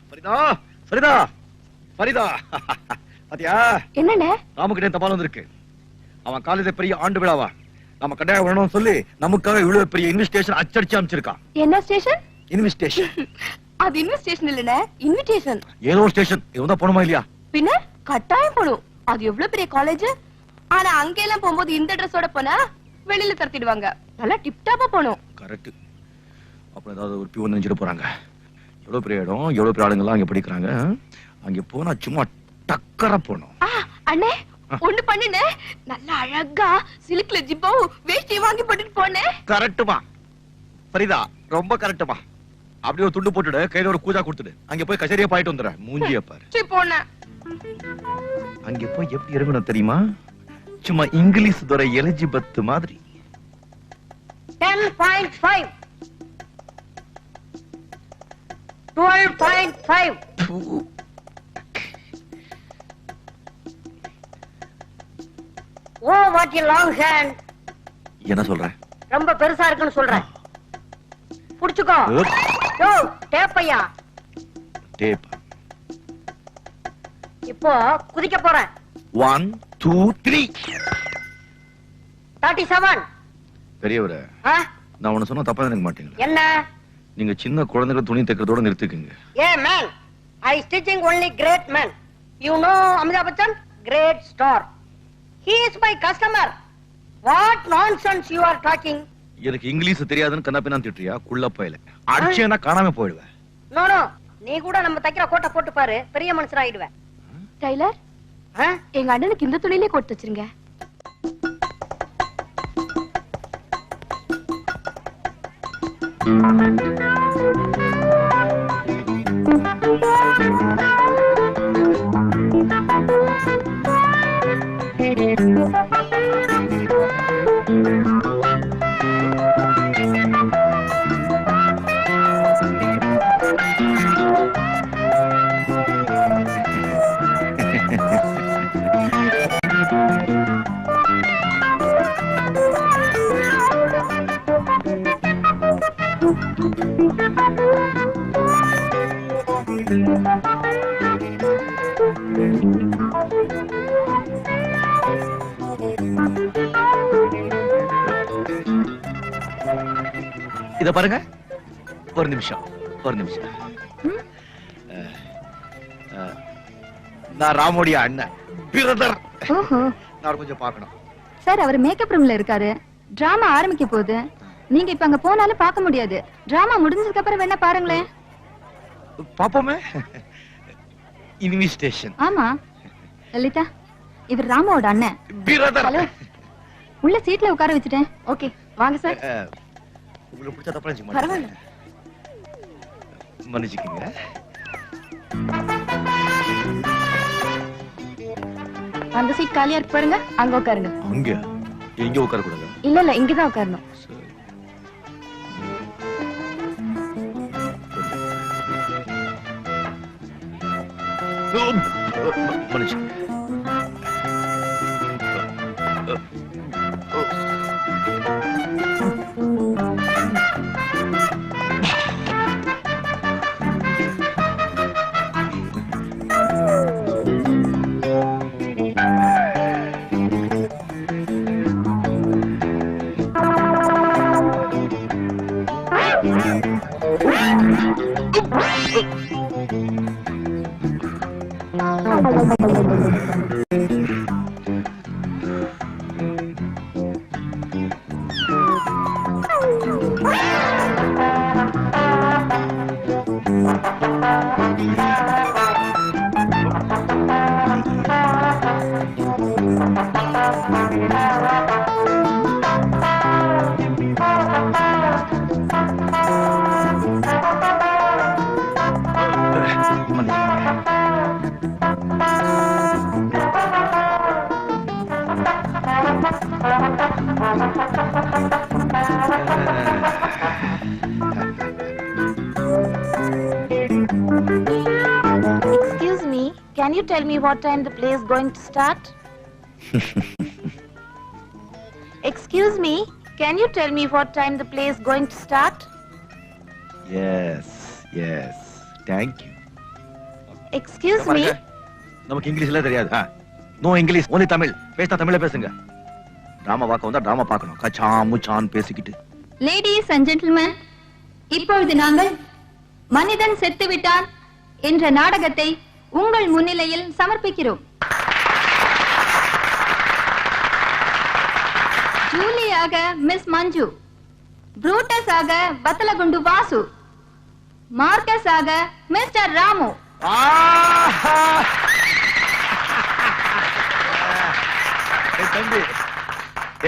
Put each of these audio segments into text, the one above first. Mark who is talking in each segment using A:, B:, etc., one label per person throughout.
A: ஃபரிதா ஃபரிதா ஃபரிதா பாத்தியா
B: என்னண்ணே?
A: ராமுகிட்ட தபால் வந்திருக்கு. அவன் காலேஜ் பெரிய ஆண்டு விழாவா நம்ம கட்டாயம் வரணும்னு சொல்லி நமக்காக இவ்வளவு பெரிய இன்விடேஷன் அச்சடிச்சு அமைச்சிருக்கான்.
B: என்ன ஸ்டேஷன்?
A: இன்விடேஷன்.
B: அது இன்விடேஷன் இல்லனே, இன்விடேஷன்.
A: ஏதோ ஸ்டேஷன். இவன் போணுமா இல்லையா?
B: பின்ன கட்டாயம் போணும். அது எவ்வளவு பெரிய காலேஜ். ஆனா அங்க எல்லாம் போகும்போது இந்த ட்ரெஸ்ஸோட போனா வெளியில தரத்திடுவாங்க. நல்லா டிப் டாப்பா போணும்.
A: கரெக்ட். அப்புறம் ஏதாவது ஒரு பியூன் நினைச்சிட்டு போறாங்க. எவ்வளவு பெரிய இடம், எவ்வளவு பெரிய ஆளுங்க எல்லாம் அங்க படிக்கிறாங்க. அங்க போனா சும்மா டக்கரா போணும்.
B: அண்ணே ஒண்ணு பண்ணுனே, நல்லா அழகா சில்க்ல ஜிப்பாவும் வேஷ்டியும் வாங்கி போட்டுட்டு போனே.
A: கரெக்ட்டுமா ஃபரிதா, ரொம்ப கரெக்ட்டுமா. அப்படியே ஒரு துண்டு போட்டுடு, கையில ஒரு கூஜா கொடுத்துடு. அங்க போய் கச்சேரியா பாயிட்டு வந்துடுறேன். மூஞ்சிய பாரு.
B: சரி போனே.
A: அங்க போய் எப்படி இறங்கணும் தெரியுமா? சும்மா இங்கிலீஷ் துறை எலிஜிபெத் மாதிரி.
C: 10.5 12.5 oh what a long hand.
A: என்ன சொல்ற?
C: ரொம்ப பெருசா இருக்குன்னு சொல்றேன். புடிச்சுக்கோ. யோ டேப்பையா.
A: டேப்.
C: இப்போ குதிக்க போறேன்.
A: 1 2 3
C: 37.
A: பெரியவரே, நான் உன்ன சொன்னா தப்பா நினைக்க மாட்டீங்க.
C: என்ன?
A: நீங்க சின்ன குழந்தைகள் துணி தைக்கிறதோட நிறுத்திக்கங்க.
C: A man, I stitching only great men. You know Amitabh Bachchan? Great star. He is my customer. What nonsense you are talking?
A: எனக்கு இங்கிலீஷ் தெரியாதுன்னு கண்ணாப்பினா திட்டுறியா? குள்ள போயில அடிச்சேனா காணாம போயிடுவேன்.
C: நோ நோ, நீ கூட நம்ம தைக்கிற கோட்டை போட்டு பாரு, பெரிய மனுஷன் ஆயிடுவேன்.
B: டைலர், எங்க அண்ணனுக்கு இந்த துணியிலே கொடுத்து வச்சிருங்க.
A: இத பாருங்க. ஒரு நிமிஷம். நான் ராமோடைய அண்ணன் பிரதர். நான் கொஞ்சம் பார்க்கணும்.
B: சார், அவர் மேக்கப் ரூம்ல இருக்காரு. டிராமா ஆரம்பிக்க போகுது. நீங்க இப்ப அங்க போனாலும் பார்க்க முடியாது. டிராமா முடிஞ்சதுக்கு அப்புறம் வேணா பாருங்களேன்.
A: பாப்போமே. இன்விடேஷன்.
B: ஆமா லலிதா, இவர் ராமாவோட அண்ணன்
A: பிரதர்.
B: ஹலோ, உள்ள சீட்ல உட்கார வச்சுட்டேன். ஓகே வாங்க சார்.
A: உங்களுக்கு பிடிச்ச தப்பா நினைச்சு
B: பரவாயில்ல,
A: மன்னிச்சுக்கங்க.
B: அந்த சீட் காலியா இருக்கு பாருங்க, அங்க உட்காருங்க.
A: அங்க எங்க உட்கார கூடாது?
B: இல்ல இங்கதான் உட்காரணும்.
A: மன்னிச்சுக்கங்க.
B: Excuse me, can you tell me what time the play is going to start? Excuse me, can you tell me what time the play is going to start?
A: Yes. Thank you.
B: Excuse me.
A: நமக்கு இங்கிலீஷ்ல தெரியாது. No English, only Tamil. பேசினா தமிழ்ல பேசுங்க. Drama பார்க்க வந்தா drama பார்க்கணும். கச்சான் முச்சான் பேசிக்கிட்டு.
D: லேடீஸ் அண்ட் ஜென்டில்மேன், இப்பொழுது நாங்கள் மனிதன் செத்துவிட்டான் என்ற நாடகத்தை உங்கள் முன்னிலையில் சமர்ப்பிக்கிறோம். ஜூலியாக மிஸ் மஞ்சு, ப்ரூட்டஸ் ஆக வத்தலகுண்டு வாசு, மார்க்கஸ் ஆக மிஸ்டர் ராமு.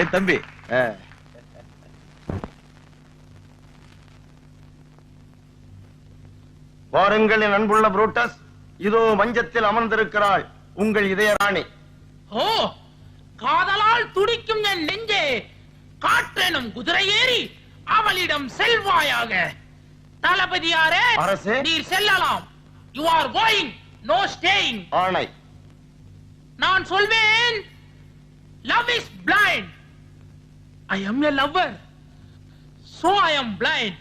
A: என் தம்பி
E: வாருங்கள் என் அன்புள்ள புரூட்டஸ், இதோ மஞ்சத்தில் அமர்ந்திருக்கிறாள் உங்கள் இதய ராணி.
F: ஓ, காதலால் துடிக்கும் என் நெஞ்சே, காற்றெனும் குதிரை ஏறி அவளிடம் செல்வாயாக. தளபதியாரே,
E: அரசே,
F: நீர் செல்லலாம். You are going, no staying.
E: ஆணை.
F: நான் சொல்வேன், love is blind. I am a lover, so I am blind.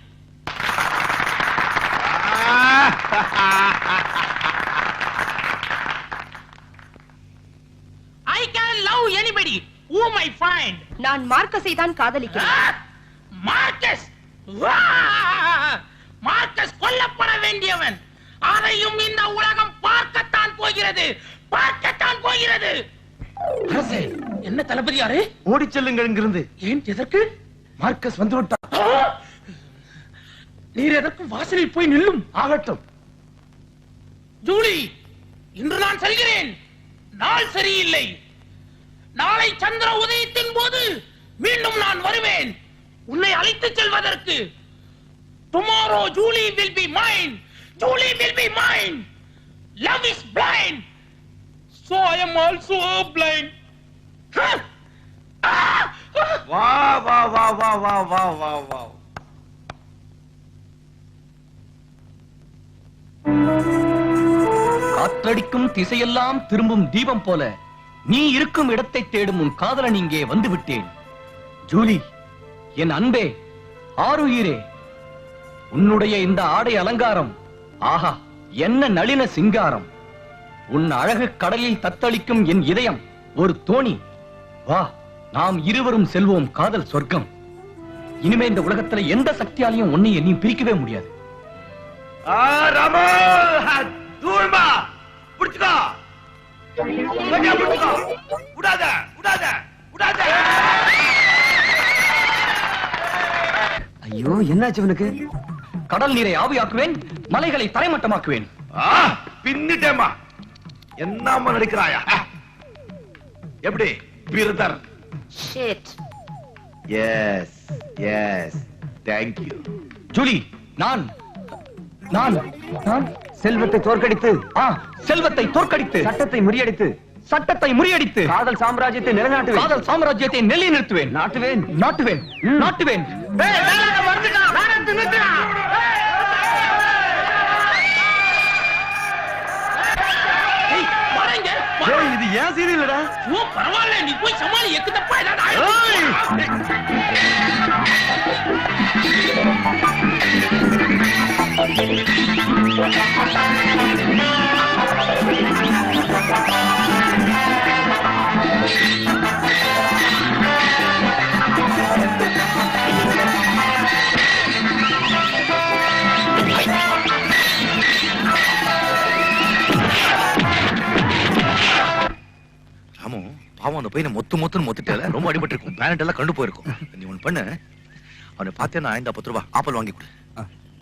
F: I can love anybody whom I find.
B: நான் மார்க்கஸை தான் காதலிக்கிறேன்.
F: மார்க்கஸ், மார்க்கஸ் கொல்லப்பட வேண்டியவன். அதையும் இந்த உலகம் பார்க்கத்தான் போகிறது, பார்க்கத்தான் போகிறது. அரசே, என்ன தளபதியாரே?
E: ஓடி செல்லுங்கள் இங்கிருந்து.
F: ஏன், எதற்கு?
E: மார்க்கஸ் வந்து விட்டார்.
F: நீர் எதற்கும் வாசலில் போய் நில்லும்.
E: ஆகட்டும்.
F: ஜூலி, இன்று நான் செல்கிறேன். நாள் சரியில்லை. நாளை சந்திர உதயத்தின் போது மீண்டும் நான் வருவேன் உன்னை அழைத்துச் செல்வதற்கு. Tomorrow Julie will be mine. Julie will be mine. Love is blind. So I am also blind.
E: வா வா வா வா வா வா வா வா.
G: காற்றடிக்கும் திசையெல்லாம் திரும்பும் தீபம் போல நீ இருக்கும் இடத்தை தேடும் உன் காதலன் இங்கே வந்து விட்டேன். ஜூலி, என் அன்பே, ஆருயிரே, உன்னுடைய இந்த ஆடை அலங்காரம், ஆஹா, என்ன நளின சிங்காரம். உன் அழகு கடலில் தத்தளிக்கும் என் இதயம் ஒரு தோணி. வா, நாம் இருவரும் செல்வோம் காதல் சொர்க்கம். இனிமே இந்த உலகத்துல எந்த சக்தியாலையும் உன்னை என்னையும் பிரிக்கவே முடியாது.
E: ராமோ, தூள்மா புடிச்சுக்கோ. புடிச்சுக்கோ. விடாத விடாத விடாத.
G: ஐயோ, என்னாச்சு இவனுக்கு? கடல் நீரை ஆவியாக்குவேன், மலைகளை தரைமட்டமாக்குவேன்.
E: பின்னிட்டேமா. என்னம்மா நடிக்கிறாயா? எப்படி brother?
B: Shit.
A: Yes yes, thank you.
G: Julie, நான் நான் நான்
H: செல்வத்தை தோற்கடித்து,
G: செல்வத்தை தோற்கடித்து,
H: சட்டத்தை முறியடித்து,
G: சட்டத்தை முறியடித்து,
H: காதல் சாம்ராஜ்யத்தை நிலைநாட்டுவேன்.
G: காதல் சாம்ராஜ்யத்தை நெல்லி நிறுத்துவேன்.
H: நாட்டுவேன்
G: நாட்டுவேன் நாட்டுவேன்.
E: இது ஏன் சீரியலடா?
F: ஓ, பரவாயில்ல, நீ போய் சமாளி. எக்கு தப்பா ஏதாவது
A: ராமு, பாவம், அந்த பையனை மொத்துன்னு மொத்துட்டல, ரொம்ப அடிபட்டு இருக்கும். பேனட் எல்லாம் கண்டு போயிருக்கும். நீ ஒண்ணு பண்ணு, அவனை பார்த்தேன்னா இந்த 10 ரூபாய் ஆப்பிள் வாங்கி கொடு.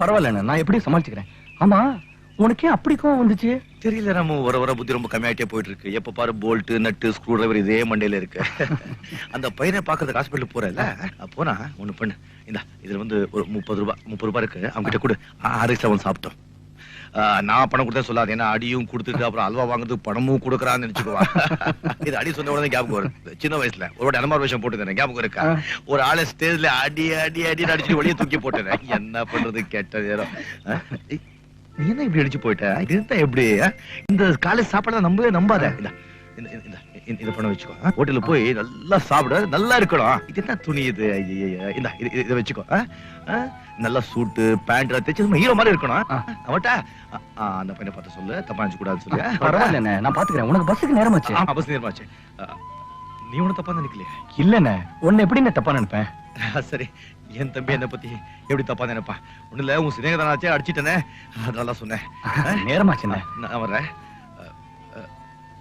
G: பரவாயில்ல, நான் எப்படி சமாளிச்சுக்கிறேன். ஆமா, உனக்கே அப்படி கோவம் வந்துச்சு?
A: தெரியல ராமு, வர புத்தி ரொம்ப கம்மியாயிட்டே போயிட்டு இருக்கு. எப்ப பாரு போல்ட் நட்டு ஸ்க்ரூ டிரைவர் இதே மண்டையில இருக்கு. அந்த பையனை பாக்குறதுக்கு ஹாஸ்பிட்டல் போறல, போனா ஒண்ணு பண்ணு, இந்த இதுல வந்து ஒரு 30 ரூபாய் இருக்கு, அவங்க கிட்ட கொடு. ஆரிஸ்ல வந்து சாப்பிட்டோம். நான் பணம் கொடுத்தா சொல்லாது, ஏன்னா அடியும் கொடுத்துட்டு அப்புறம் அல்வா வாங்குறதுக்கு பணமும் கொடுக்கறான்னு நினைச்சுக்குவா. இது அடி சொன்ன உடனே ஞாபகம் வரும். சின்ன வயசுல ஒரு அனுமார் விஷயம் போட்டு ஞாபகம் இருக்கா? ஒரு ஆளை ஸ்டேஜ்ல அடி அடி அடி அடிச்சுட்டு வெளியே தூக்கி போட்டுறேன். என்ன பண்றது, கெட்ட நேரம். நீ என்ன இப்படி அடிச்சு போயிட்ட? இதுதான் எப்படி? இந்த காலேஜ் சாப்பாடு நம்பவே நம்பாத. இத பண்ண வச்சுக்கோ. ஹோட்டல்ல போய் நல்லா சாப்பிட, நல்லா இருக்கணும். இது என்ன துணி இது? இந்த இத வச்சுக்கோ. நல்லா சூட்டு பேண்ட் தைச்சு ஹீரோ மாதிரி இருக்கணும். அவட்டா அந்த பையனை பார்த்து சொல்லு, தப்பா நினைச்சு கூடாது சொல்லு.
G: பரவாயில்ல, நான் பாத்துக்கிறேன். உனக்கு பஸ்ஸுக்கு நேரமாச்சு.
A: பஸ் நேரமாச்சு. நீ ஒண்ணு தப்பா நினைக்கலையா?
G: இல்லண்ணே, உன்னை எப்படி நான் தப்பா நினைப்பேன்?
A: சரி, என் தம்பி என்ன பத்தி எப்படி தப்பா நினைப்பா? ஒண்ணு இல்ல, உன் சிநேகிதனாச்சே அடிச்சிட்டனே, அதனால சொன்னேன்.
G: நேரமாச்சுண்ணே.
A: நான் வர்றேன்.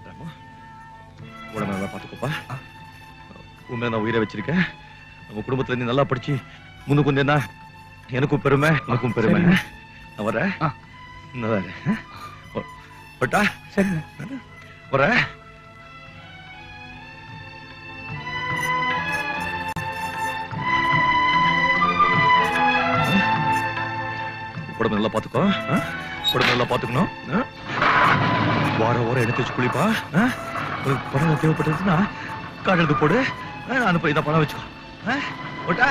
A: ராமு, உடம்பு நல்லா பாத்துக்கோப்பா. உண்மையில நான் உயிரை வச்சிருக்கேன். நம்ம குடும்பத்துல நீ நல்லா படிச்சு முன்னுக்கு வந்தேன்னா எனக்கும் பெருமை, உனக்கும் பெருமை. நான் வரேன். நான் வரேன். பட்டா
G: சரி
A: வரேன். உடம்பு நல்லா பாத்துக்கோ. உடம்பு நல்லா பாத்துக்கணும். வாரம் எடுத்து வச்சு குளிப்பா. பணம் தேவைப்பட்டதுன்னா கார்டு எடுத்து போடு. அனுப்ப இதை பணம் வச்சுக்கோ. ஓட்டா